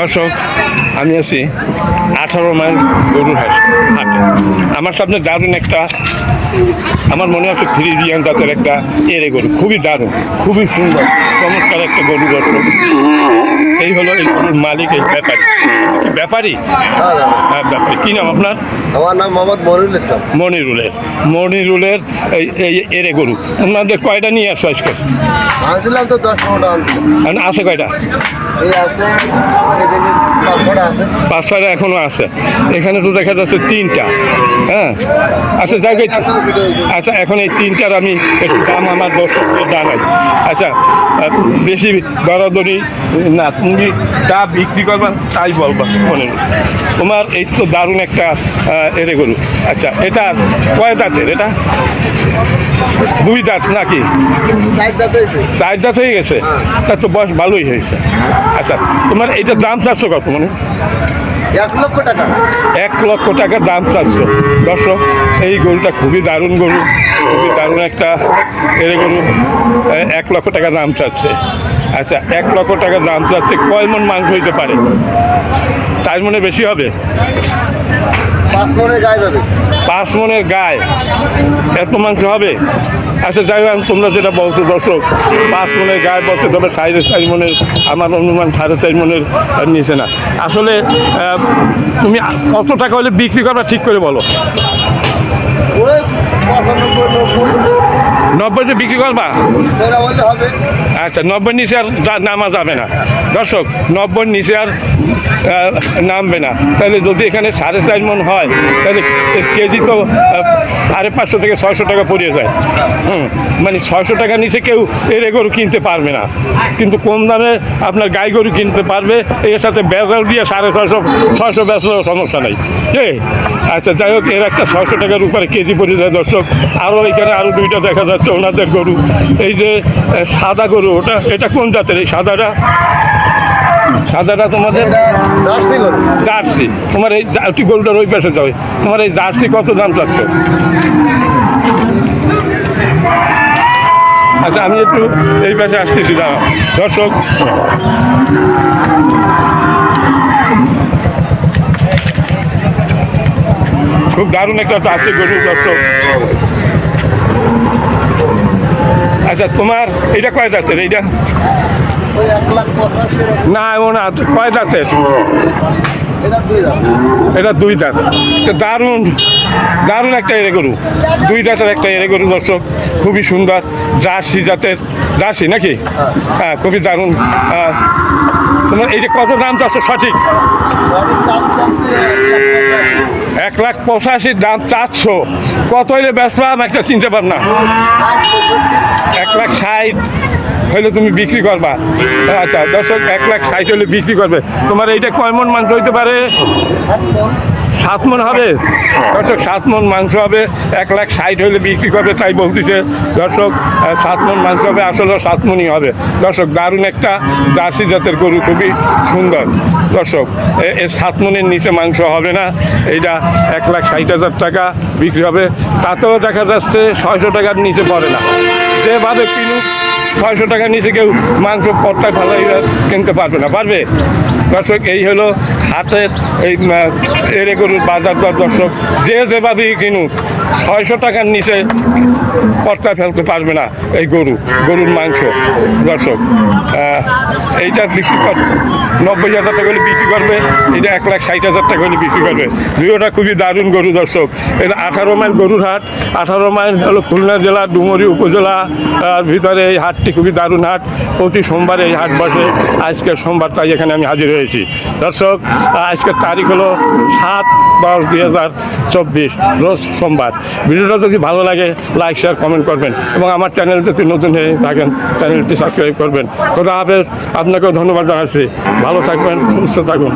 দর্শক, আমি আছি 18 মাইল গরুর হাটে। আমার সামনে দারুণ একটা, আমার মনে হচ্ছে ফ্রিজিয়ান জাতের একটা এরে গরু, খুবই দারুণ, খুবই সুন্দর, চমৎকার একটা গরু। দর্শক, এই হলো এই গরুর মালিক, এই ব্যাপারী। ব্যাপারী? হ্যাঁ, ব্যাপারী। কী নাম আপনার? আমার নাম মোহাম্মদ মনিরুল ইসলাম। মনিরুলের এই এরে গরু আপনাদের কয়টা নিয়ে আসছো আজকে? আনছিলাম তো 10-15টা আনছিলাম। আছে কয়টা? এই আছে, এদিকে 5-6টা আছে। 5-6টা এখনো আছে। এখানে তো দেখা যাচ্ছে 3টা। হ্যাঁ, আচ্ছা যাই হোক, আচ্ছা এখন এই 3টার আমি একটু দাম আমার দর্শকদের জানাই। আচ্ছা, বেশি দরাদরি না, তুমি যা বিক্রি করবা তাই বলবা। মনে তোমার এই তো দারুণ একটা এরে গরু। আচ্ছা, এটা কয় দাঁতের? এটা 2 দাঁত নাকি? 4 দাঁত হয়েছে। 4 দাঁত হয়ে গেছে? তার তো বয়স ভালোই হয়েছে। আচ্ছা, তোমার এইটার দাম চাচ্ছ কত? মানে 1 লক্ষ টাকা। 1 লক্ষ টাকা দাম চাচ্ছ। দর্শক, এই গরুটা খুবই দারুণ গরু, খুবই দারুণ একটা এরে গরু। 1 লক্ষ টাকা দাম চাচ্ছে। আচ্ছা, 1 লক্ষ টাকা দাম চাচ্ছে। কয় মণ মাংস হইতে পারে? 4 মণের বেশি হবে? 5 মনের গায়ে যাবে। 5 মণের গায়ে এত মাংস হবে? আচ্ছা যাই হোক, তোমরা যেটা বলছো দর্শক, 5 মণের গায়ে বলছে, তবে 4.5 মণের, আমার অনুমান 4.5 মণের নিচে না। আসলে তুমি কত টাকা হলে বিক্রি করবা ঠিক করে বলো। ওই 95-90 90তে বিক্রি করবা? সেটা হলে হবে। আচ্ছা, 90 নিচে আর নামা যাবে না। দর্শক, 90 নিচে আর নামবে না। তাহলে যদি এখানে 4.5 মণ হয়, তাহলে কেজি তো 550 থেকে 600 টাকা পড়িয়ে যায়। মানে 600 টাকার নিচে কেউ এর গরু কিনতে পারবে না, কিন্তু কম দামে আপনার গাই গরু কিনতে পারবে। এর সাথে বেজাল দিয়ে 650-600 বেচলেও সমস্যা নেই। ঠিক? আচ্ছা যাই হোক, এর একটা 600 টাকার উপরে কেজি পড়ে যায়। দর্শক, আরও এখানে আরও 2টা দেখা যাচ্ছে ওনাদের গরু। এই যে সাদা গরু, এটা কোন জাতের? এই সাদাটা তোমাদের জার্সি গরু। জার্সি। তোমার এই একটি গরুটার ওই পাশে যাবে। তোমার এই জার্সি কত দাম চাচ্ছ? আচ্ছা, আমি একটু এই পাশে আসতেছি, দাঁড়া। দর্শক, খুব দারুণ একটা জার্সি গরু। দর্শক, আচ্ছা তোমার এটা কয় দাঁতের? এইটা ওই 1,85,000 না, এমন না, কয় দাঁতের? এটা 2 দাঁত। এটা 2 দাঁত। তো দারুণ দারুণ একটা এরে গরু, 2 দাঁতের একটা এরে গরু। দর্শক, খুবই সুন্দর, জার্সি জাতের। জার্সি নাকি? হ্যাঁ, খুবই দারুণ। তোমার এই যে কত দাম চাচ্ছ সঠিক? সঠিক দাম চাচ্ছে 1,85,000 দাম চাচ্ছ। কত হইলে বেচলাম একটা চিনতে পার না? 1,60,000 হইলে তুমি বিক্রি করবা। আচ্ছা দর্শক, 1,60,000 হলে বিক্রি করবে। তোমার এইটা কয় মণ মাংস হইতে পারে? 7 মণ হবে। দর্শক, 7 মণ মাংস হবে। 1,60,000 হলে বিক্রি করবে, তাই বলতেছে। দর্শক, 7 মণ মাংস হবে, আসলে 7 মণই হবে। দর্শক, দারুণ একটা জার্সি জাতের গরু, খুবই সুন্দর। দর্শক, এর 7 মণের নিচে মাংস হবে না। এইটা 1,60,000 টাকা বিক্রি হবে। তাতেও দেখা যাচ্ছে 600 টাকার নিচে পড়ে না। যেভাবে কিনুক, 600 টাকার নিচে কেউ মাংস পট্টায় ফেলাই কিনতে পারবে না। পারবে? দর্শক, এই হলো হাটের এই এরে গরুর বাজার দর। দর্শক, যে যেভাবেই কিনুক, 600 টাকার নিচে পট্টায় ফেলতে পারবে না এই গরুর মাংস। দর্শক, এইটা বিক্রি কর 90,000 টাকা হলে বিক্রি করবে, এটা 1,60,000 টাকা হলে বিক্রি করবে। দুটোটা খুবই দারুণ গরু। দর্শক, এটা 18 মাইল গরুর হাট। 18 মাইল হলো খুলনা জেলা ডুমুরি উপজেলা ভিতরে। এই হাটটি খুবই দারুণ হাট। প্রতি সোমবার এই হাট বসে। আজকের সোমবার, তাই এখানে আমি হাজির হয়েছি। দর্শক, আজকের তারিখ হলো 7/10/2024, রোজ সোমবার। ভিডিওটা যদি ভালো লাগে লাইক, শেয়ার, কমেন্ট করবেন এবং আমার চ্যানেল যদি নতুন হয়ে থাকেন চ্যানেলটি সাবস্ক্রাইব করবেন। খোদা হাফেজ। আপনাকেও ধন্যবাদ জানাচ্ছি। ভালো থাকবেন, সুস্থ থাকুন।